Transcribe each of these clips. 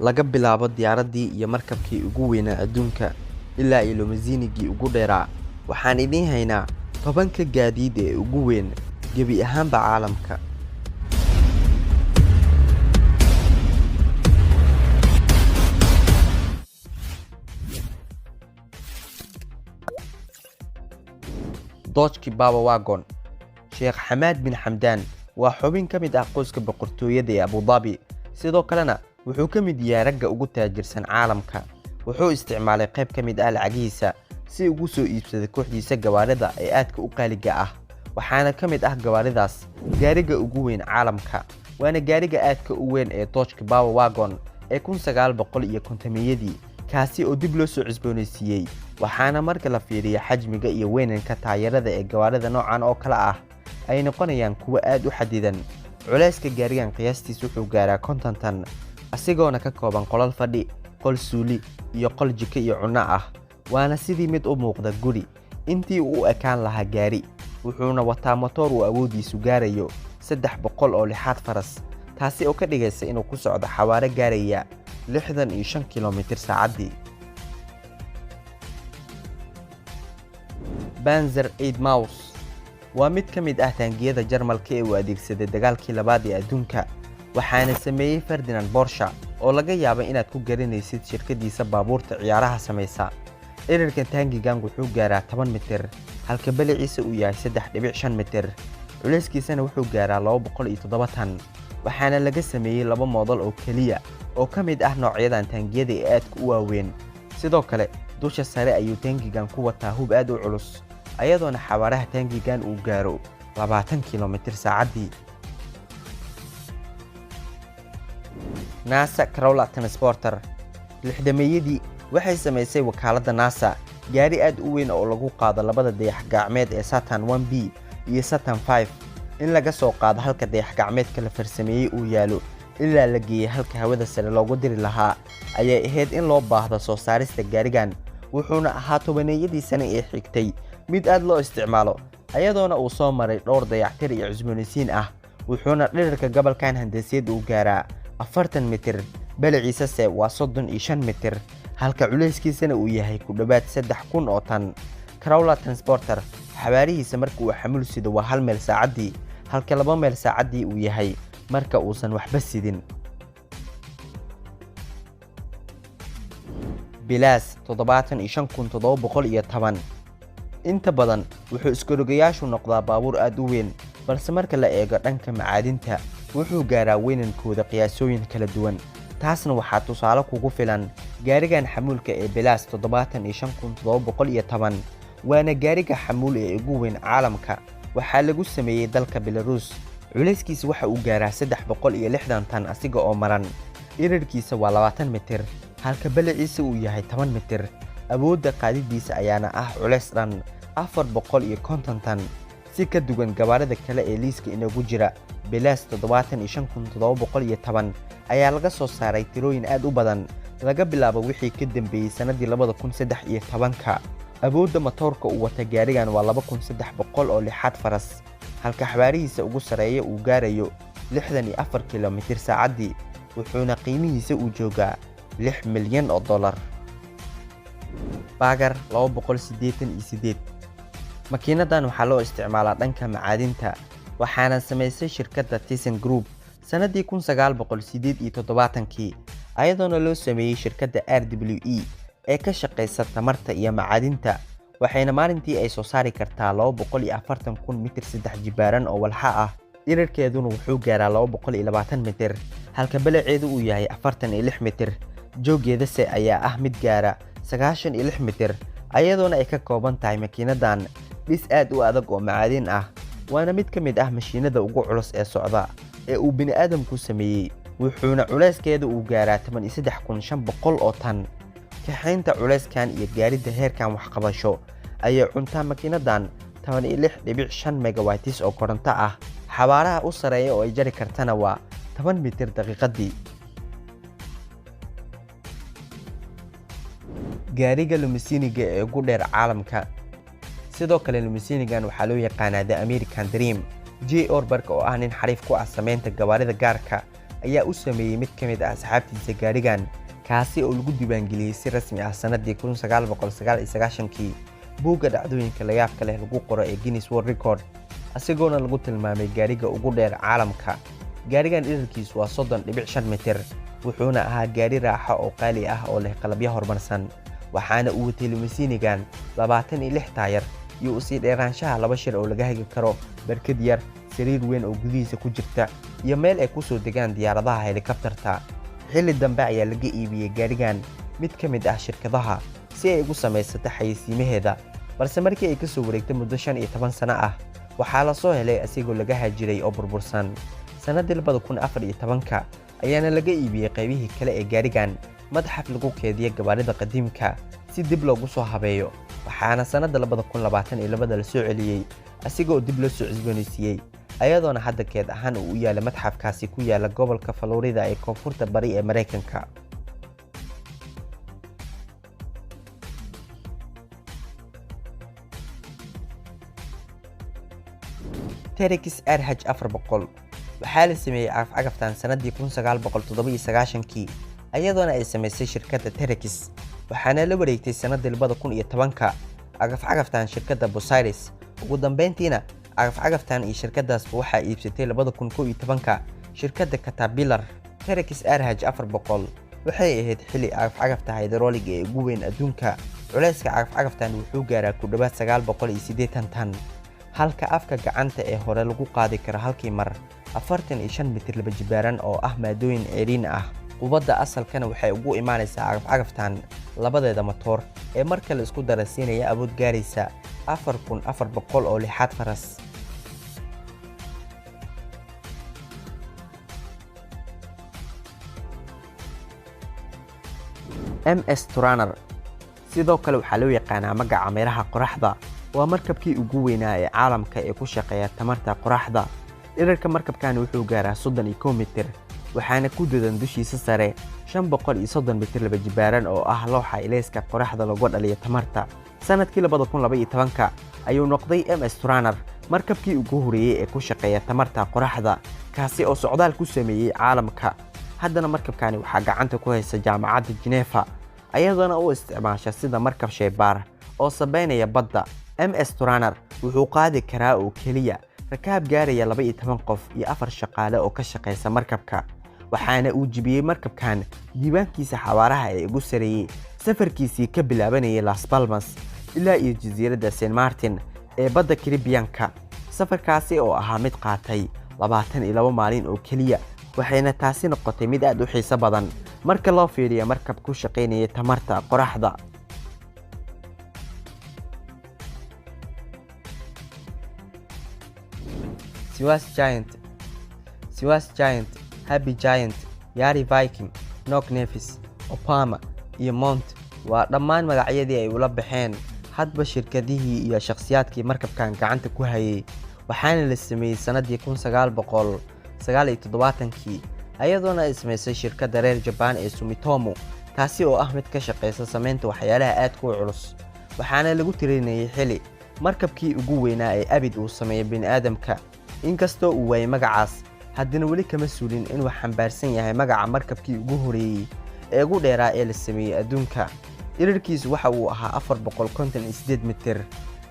laga bilaabo diyaaradii iyo markabkii ugu weynaa adduunka ilaa iyo limousine-gii ugu dheeraa. Waxaan idiin haynaa 10 gaadiid ee ugu weyn gebi ahaanba caalamka. Dodge Power Wagon. Sheekh Xamaad bin Xamdaan waa xubin ka mid ah qoyska boqortooyada ee Abu Dhabi, sidoo kalena wuxuu ka mid yahay ragga ugu taajirsan caalamka. Wuxuu isticmaalay qayb ka mid ah lacagihiisa si uu ugu soo iibsaday kooxdiisa gawaarida ee aadka u qaaliga ah, waxaana ka mid ah gawaaridaas gaariga ugu weyn caalamka, waana gaariga aadka u weyn ee Dodge Power Wagon ee 1950-yadii, kaasi oo dib loo soo cusboonaysiiyey. waxaana marka la fiiriyo xajmiga iyo weynanka taayirada ee gawaarida noocan oo kale ah ay noqonayaan kuwo aad u xadidan. Culayska gaarigan qiyaastiisa wuxuu gaaraa 50 tan, asigoona ka kooban qolal fadhi, qol suuli iyo qol jiko iyo cunno ah, waana sidii mid u muuqda guri intii uu u ekaan lahaa gaari. wuxuuna wataa matoor uu awoodiisu gaarayo 300 oo lixaad faras, taasi oo ka dhigaysa inuu ku socdo xawaare gaaraya 65 kiiloomitir saacaddii. Panzer 8 Maus waa mid ka mid ah taangiyada Jarmalka ee uu adeegsaday dagaalkii labaad ee adduunka, waxaana sameeyey Ferdinand Porsche oo laga yaabo inaad ku garanaysid shirkadiisa baabuurta ciyaaraha samaysa. Dhererka taangigan wuxuu gaaraa 10 mitir, halka baliciisa uu yahay 3.5 mitir. Culayskiisana wuxuu gaaraa 207 tan, waxaana laga sameeyey 2 moodel oo keliya oo ka mid ah noocyadan taangiyada ee aadka u waaweyn. sidoo kale dusha sare ayuu taangigan ku wataa hub aad u culus, ayadoona xawaaraha taangigan uu gaaro 20 kiiloomitir saacaddii. NASA Crawler Transporter. 60-meeyadii waxay samaysay wakaaladda NASA gaari aad u weyn oo lagu qaado labada dayax-gacmeed ee Saturn 1B iyo Saturn 5 in laga soo qaado halka dayax-gacmeedka la farsameeyey uu yaalo ilaa la geeyey halka hawada sare loogu diri lahaa. ayay ahayd in loo baahdo soo saarista gaarigan, wuxuuna ahaa 10-meeyadii sane ee xigtay mid aad loo isticmaalo, ayadoona uu soo maray dhowr dayactir iyo cusboonaysiin ah. wuxuuna dhererka gobolkan handaseed uu gaaraa 40 mitir, baliciisase waa 35 mitir, halka culayskiisana uu yahay ku dhowaad 3,000 oo tan. Crawler Transporter xawaarihiisa marka uu xamul sido waa 1 mayl saacaddii, halka 2 mayl saacaddii uu yahay marka uusan waxba sidin. Bilaas 75,710. inta badan wuxuu iskorogayaashu noqdaa baabuur aad u weyn, balse marka la eego dhanka macaadinta wuxuu gaaraa weynankooda qiyaasooyin kala duwan. taasna waxaa tusaale kugu filan gaarigan xamuulka ee Bilaas 75,710, waana gaariga xamuul ee ugu weyn caalamka. waxaa lagu sameeyey dalka Belarus. culayskiisa waxa uu gaaraa 360 tan asiga oo maran. dhererkiisa waa 20 mitir, halka baliciisa uu yahay 10 mitir. awoodda qaadidiisa ayaana ah culays dhan 450 tan, si ka duwan gawaarida kale ee liiska inagu jira. Bilaas 75,710 ayaa laga soo saaray tirooyin aad u badan laga bilaabo wixii ka dambeeyey sanadii 2013. awoodda matoorka uu wata gaarigan waa 2,300 oo lixaad faras, halka xawaarihiisa ugu sareeya uu gaarayo 64 kiiloomitir saacaddii, wuxuuna qiimihiisa uu joogaa $6 milyan. Bagger 288. makiinadan waxaa loo isticmaalaa dhanka macaadinta, waxaana samaysay shirkadda Thyssen Group sanadii 1978, ayadoona loo sameeyey shirkadda RWE ee ka shaqaysa tamarta iyo macaadinta. waxayna maalintii ay soo saari kartaa 240,000 mitir 3 jibaaran oo walxa ah. dhererkeeduna wuxuu gaaraa 220 mitir, halka balaceedu uu yahay 46 mitir. jooggeedase ayaa ah mid gaara 96 mitir, ayadoona ay ka kooban tahay makiinadan dhis aad u adag oo macaadin ah. waana mid ka mid ah mashiinada ugu culus ee socda ee uu bini'aadamku sameeyey, wuxuuna culayskeeda uu gaaraa 83,500 oo tan. kaxaynta culayskan iyo gaaridda heerkan waxqabasho ayay cuntaa makiinadan 16.5 megawatts oo koronto ah. xawaaraha u sareeya oo ay jari kartana waa 10 mitir daqiiqadii. gaariga limousine-ga ee ugu dheer caalamka. sidoo kale limousine-gan waxaa loo yaqaanaa The American Dream. J. Orberg oo ah nin xariif ku ah samaynta gawaarida gaarka ayaa u sameeyey mid ka mid ah asxaabtiisa gaarigan, kaasi oo lagu diiwaangeliyey si rasmi ah sanadii 1999kii buugga dhacdooyinka layaabka leh lagu qoro ee Guinness World Record, asigoona lagu tilmaamay gaariga ugu dheer caalamka. gaarigan dhererkiisu waa 30.5 mitir, wuxuuna ahaa gaari raaxo oo qaali ah oo leh qalabyo horumarsan, waxaana uu watay limousiinigan 26 taayar iyo usii dheeraanshaha 2 shir oo laga hagi karo barkad yar, sariir weyn oo gudihiisa ku jirta, iyo meel ay ku soo degaan diyaaradaha helikabtarta. xilli dambe ayaa laga iibiyey gaarigan mid ka mid ah shirkadaha si ay ugu samaysato xayeysiimaheeda, balse markii ay ka soo wareegtay muddo 15 sano ah waxaa la soo helay asigoo laga hajiray oo burbursan. sanadii 2014 ayaana laga iibiyey qaybihii kale ee gaarigan madxaf lagu keediyo gawaarida qadiimka si dib loogu soo habeeyo, waxaana sanadda 2022 la soo celiyey asigoo dib loo soo cusboonaysiiyey, ayadoona hadda keed ahaan uu u yaala madxafkaasi ku yaala gobolka Florida ee koonfurta bari ee Mareykanka. T-Rex RH400 waxaa la sameeyey cagaf-cagaftan sanadii 1997kii, ayadoona ay samaysay shirkadda T-Rex, waxaana la wareegtay sanadii 2010 cagaf-cagaftan shirkadda Bucyrus. ugu dambeyntiina cagaf-cagaftan iyo shirkadaasba waxaa iibsatay 2011 shirkadda Caterpillar. T-Rex RH400 waxay ahayd xilli cagaf-cagafta hydraulic ee ugu weyn adduunka. culayska cagaf-cagaftan wuxuu gaaraa ku dhawaad 980 tan, halka afka gacanta ee hore lagu qaadi karo halkii mar 45 mitir laba jibaaran oo ah maadooyin ceeriin ah. quwadda asalkana waxay ugu imaanaysaa cagaf-cagaftan labadeeda matoor ee marka la isku darasiinaya awood gaaraysa 4400 oo lixaad faras. MS Turner sidoo kale waxaa loo yaqaanaa magaca meeraha qoraxda, waa markabkii ugu weynaa ee caalamka ee ku shaqeeya tamarta qoraxda. dhererka markabkan wuxuu gaaraa 31 mitir, waxaana ku dadan dushiisa sare 530 mitir laba jibaaran oo ah looxa ilayska qoraxda lagu dhaliyo tamarta. sanadkii 2012 ayuu noqday MS Turner markabkii ugu horeeyay ee ku shaqeeya tamarta qoraxda, kaasi oo socdaal ku sameeyey caalamka. haddana markabkani waxaa gacanta ku haysa jaamacadda Geneva, ayadoona u isticmaasha sida markab shaybaar oo sabeynaya badda. MS Turner wuxuu qaadi karaa oo keliya rakaab gaaraya 12 qof iyo 4 shaqaale oo ka shaqeysa markabka, waxaana uu jibiyey markabkan diiwaankiisa xawaaraha ee ugu sareeyay safarkiisii ka bilaabanayay Las Palmas ilaa iyo jasiiradda Saint Martin ee badda Caribbean-ka. safarkaasi oo ahaa mid qaatay 22 maalin oo keliya, waxayna taasi noqotay mid aad u xiiso badan marka loo fiiriyo markab ku shaqeynaya tamarta qoraxda. Siwas Giant, Happy Giant, Yari Viking, Knock Nevis, Opama iyo Mont waa dhammaan magacyadii ay ula baxeen hadba shirkadihii iyo shakhsiyaadkii markabkan gacanta ku hayay, waxaana la sameeyey sanadii 1979kii, ayadoona ay samaysay shirkadda reer Japan ee Sumitomo, taasi oo ah mid ka shaqeysa samaynta waxyaalaha aadka u culus, waxaana lagu tirinayay xilli markabkii ugu weynaa ee abid uu sameeyay bini'aadamka. inkastoo uu waayay magacaas, haddana weli kama suulin inuu xambaarsan yahay magaca markabkii ugu horeeyay ee ugu dheeraa ee la sameeyey adduunka. dhererkiisu waxa uu ahaa 458 mitir.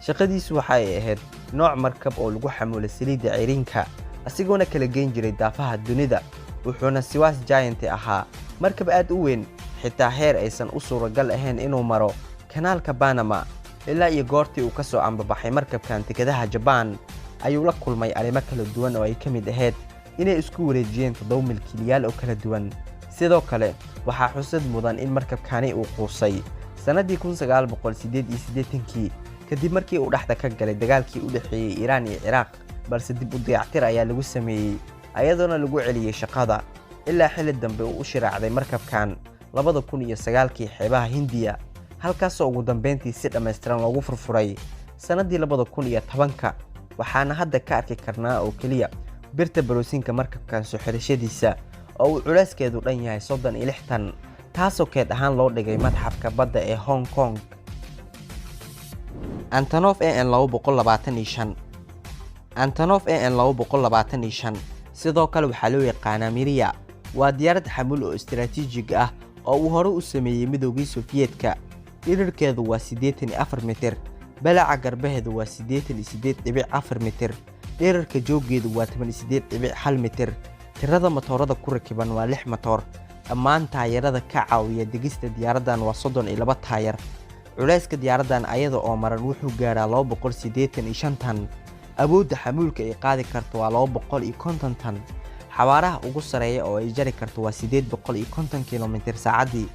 shaqadiisu waxa ay ahayd nooc markab oo lagu xamuulay saliidda ceyriinka, asigoona kala geyn jiray daafaha dunida. wuxuuna Siwas Giant ahaa markab aad u weyn, xitaa heer aysan u suuragal ahayn inuu maro kanaalka Panama. ilaa iyo goortii uu ka soo ambabaxay markabkan tikadaha Japan ayuu la kulmay arrimo kala duwan oo ay ka mid ahayd inay isku wareejiyeen 7 milkiilayaal oo kala duwan. sidoo kale waxaa xusad mudan in markabkani uu quusay sanadii 1988kii kadib markii uu dhaxda ka galay dagaalkii u dhaxeeyay Iran iyo Ciraaq, balse dib u dayactir ayaa lagu sameeyey, ayadoona lagu celiyey shaqada ilaa xilli dambe uu u shiraacday markabkan 2009kii xeebaha Hindiya, halkaasoo ugu dambeyntii si dhammaystiran loogu furfuray sanadii 2010. waxaana hadda ka arki karnaa oo keliya birta baroosinka markabkan soo xirashadiisa oo uu culayskeedu dhan yahay 36 tan, taasoo keed ahaan loo dhigay madxafka badda ee Hong Kong. Antonov AN 225 sidoo kale waxaa loo yaqaanaa Miria, waa diyaarad xamuul oo istiraatiijig ah oo uu hore u sameeyey Midowgii Sofiyeetka. Dhererkeedu waa 84 mitir, balaca garbaheedu waa 88.4 mitir, dhererka jooggeedu waa 88.1 mitir. Tirada matoorada ku rakiban waa 6 matoor. Dhammaan taayirada ka caawiya degista diyaaraddan waa 32 taayir. Culayska diyaaraddan ayada oo maran wuxuu gaaraa 285 tan. Awoodda xamuulka ay qaadi karto waa 250 tan. Xawaaraha ugu sareeya oo ay jari karto waa 850 kilomitir saacadii.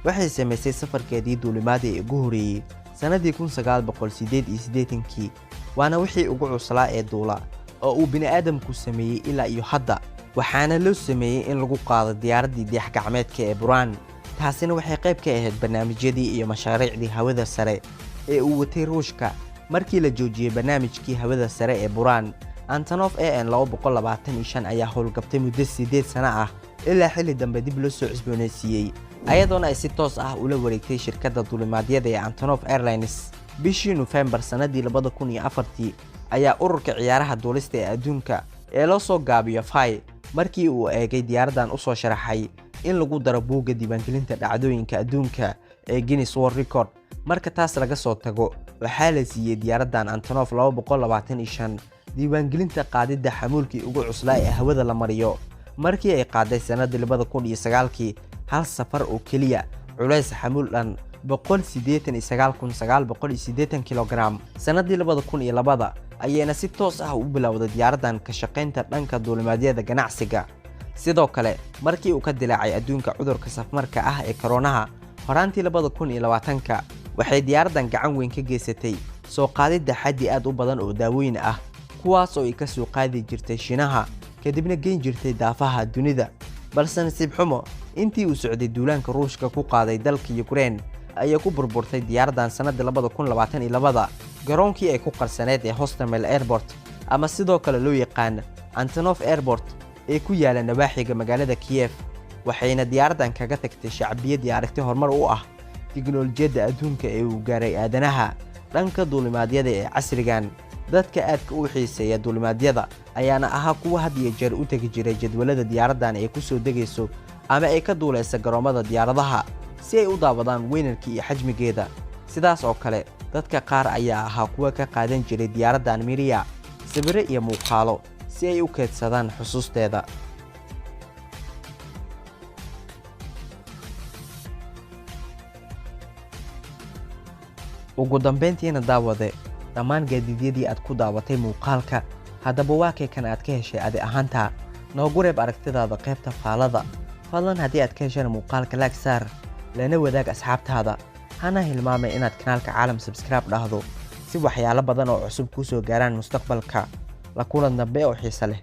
Waxay samaysay safarkeedii duulimaadii ugu horeeyay sanadii 1988, waana wixii ugu cuslaa ee duula oo uu bini'aadamku sameeyey ilaa iyo hadda. Waxaana loo sameeyey in lagu qaado diyaaraddii dayax-gacmeedka ee Buran. taasina waxay qayb ka ahayd barnaamijyadii iyo mashaariicdii hawada sare ee uu watay Ruushka. Markii la joojiyey barnaamijkii hawada sare ee Buran, Antonov AN-225 ayaa howlgabtay muddo 8 sano ah ilaa xilli dambe dib loo soo cusboonaysiiyey, ayadoona ay si toos ah ula wareegtay shirkadda duulimaadyada ee Antonov Airlines. Bishii November sanadii 2004 ayaa ururka ciyaaraha duulista ee adduunka ee loo soo gaabiyo FAI markii uu eegay diyaaraddan u soo sharaxay in lagu daro buugga diiwaangelinta dhacdooyinka adduunka ee Guinness World Record. Marka taas laga soo tago, waxaa la siiyey diyaaraddan Antonov 225 diiwaangelinta qaadidda xamuulkii ugu cuslaa ee hawada la mariyo. Markii ay qaaday sanadii 2009 hal safar oo keliya, culays xamuul dhan 189,980 kilogram. Sanadii 2002 ayayna si toos ah u bilowday diyaaraddan ka shaqaynta dhanka duulimaadyada ganacsiga. sidoo kale markii uu ka dilaacay adduunka cudurka safmarka ah ee koronaha horaantii 2020 waxay diyaaraddan gacan weyn ka geysatay soo qaadidda xaddi aad u badan oo daawooyin ah kuwaas oo ay ka soo qaadi jirtay Shiinaha kadibna geyn jirtay daafaha dunida. balse nasiib xumo intii uu socday duulaanka Ruushka ku qaaday dalka Ukraine ayaa ku burburtay diyaaraddan sanadii 2022 garoonkii ay ku qarsaneed ee Hostomel Airport ama sidoo kale loo yaqaan Antonov Airport ee ku yaala nawaaxiga magaalada Kiev. waxayna diyaaraddan kaga tagtay shacbiyad aragti horumar u ah tiknoolajiyadda adduunka ee uu gaaray aadanaha dhanka duulimaadyada ee casrigan. dadka aadka u xiiseeya duulimaadyada ayaana ahaa kuwa had iyo jeer u tagi jiray jadwalada diyaaraddan ay ku soo degayso ama ay ka duuleysa garoomada diyaaradaha si ay u daawadaan weynarka iyo xajmigeeda. sidaas oo kale dadka qaar ayaa ahaa kuwa ka qaadan jiray diyaaraddan Miria sawirro iyo muuqaalo si ay u keedsadaan xusuusteeda. ugu dambeyntiina daawade dhammaan gaadiidyadii aad ku daawatay muuqaalka haddaba waa kee kan aad ka heshay adi ahaanta noogu reeb aragtidaada qaybta faalada. fadlan haddii aad ka heshana muuqaalka like saar lana wadaag asxaabtaada. hana hilmaamay inaad kanaalka caalam subscribe dhahdo si waxyaalo badan oo cusub ku soo gaaraan mustaqbalka. la kulan dambe oo xiiso leh.